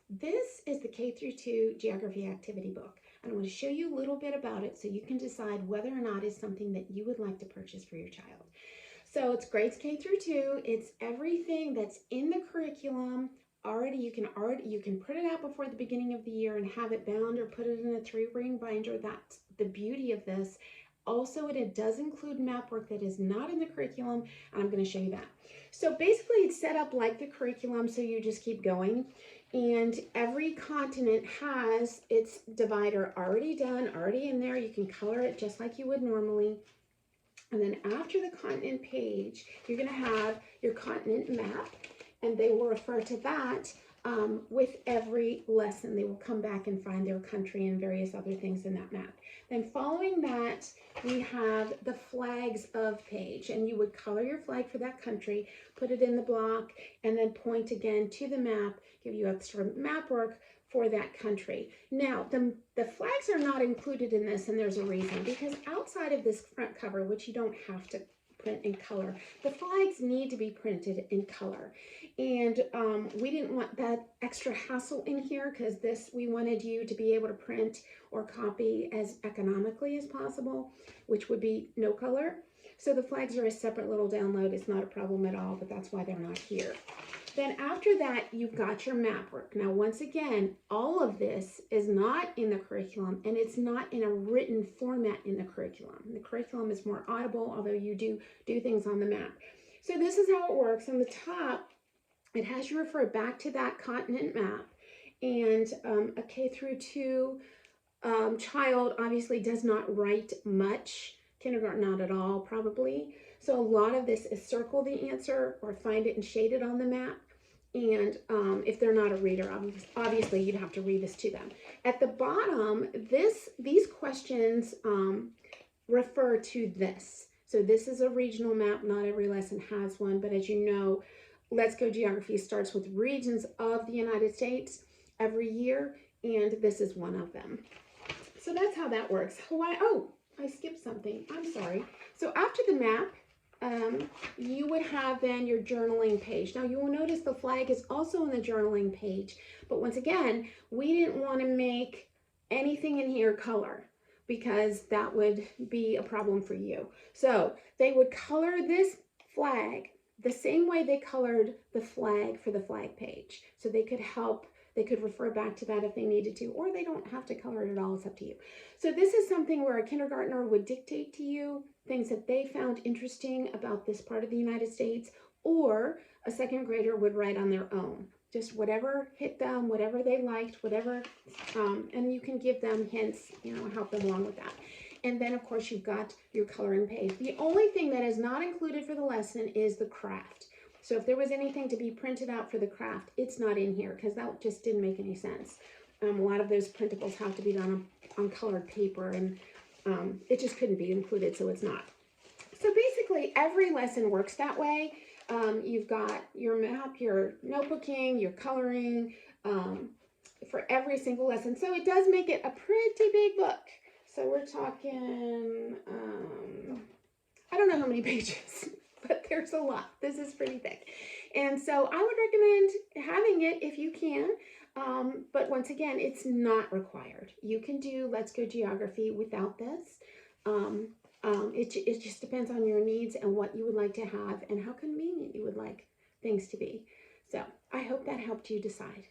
This is the K-2 Geography Activity Book. And I want to show you a little bit about it so you can decide whether or not it's something that you would like to purchase for your child. So it's grades K-2. It's everything that's in the curriculum already. You can print it out before the beginning of the year and have it bound or put it in a 3-ring binder. That's the beauty of this. Also, it does include map work that is not in the curriculum, and I'm going to show you that. So basically, it's set up like the curriculum, so you just keep going. And every continent has its divider already done, already in there. You can color it just like you would normally. And then after the continent page, you're going to have your continent map, and they will refer to that with every lesson. They will come back and find their country and various other things in that map. Then following that, we have the flags of page, and you would color your flag for that country, put it in the block, and then point again to the map, give you extra map work for that country. Now, the flags are not included in this, and there's a reason, because outside of this front cover, which you don't have to print in color, the flags need to be printed in color. And we didn't want that extra hassle in here, because we wanted you to be able to print or copy as economically as possible, which would be no color. So the flags are a separate little download. It's not a problem at all, but that's why they're not here. Then after that, you've got your map work. Now, once again, all of this is not in the curriculum, and it's not in a written format in the curriculum. The curriculum is more audible, although you do things on the map. So this is how it works. On the top, it has you refer back to that continent map, and a K-2 child obviously does not write much. Kindergarten, not at all, probably. So a lot of this is circle the answer or find it and shade it on the map. And if they're not a reader, obviously you'd have to read this to them. At the bottom, these questions refer to this. So this is a regional map. Not every lesson has one, but as you know, Let's Go Geography starts with regions of the United States every year, and this is one of them. So that's how that works. Hawaii, oh, I skipped something. I'm sorry. So after the map, you would have then your journaling page. Now you will notice the flag is also on the journaling page, but once again, we didn't want to make anything in here color because that would be a problem for you. So they would color this flag the same way they colored the flag for the flag page. So they could refer back to that if they needed to, or they don't have to color it at all. It's up to you. So this is something where a kindergartner would dictate to you things that they found interesting about this part of the United States, or a second grader would write on their own. Just whatever hit them, whatever they liked, whatever, and you can give them hints, help them along with that. And then, of course, you've got your coloring page. The only thing that is not included for the lesson is the craft. So if there was anything to be printed out for the craft, it's not in here because that just didn't make any sense. A lot of those printables have to be done on colored paper, and it just couldn't be included, so it's not. So basically, every lesson works that way. You've got your map, your notebooking, your coloring for every single lesson. So it does make it a pretty big book. So we're talking, I don't know how many pages, but there's a lot. This is pretty thick. And so I would recommend having it if you can. But once again, it's not required. You can do Let's Go Geography without this. It just depends on your needs and what you would like to have and how convenient you would like things to be. So I hope that helped you decide.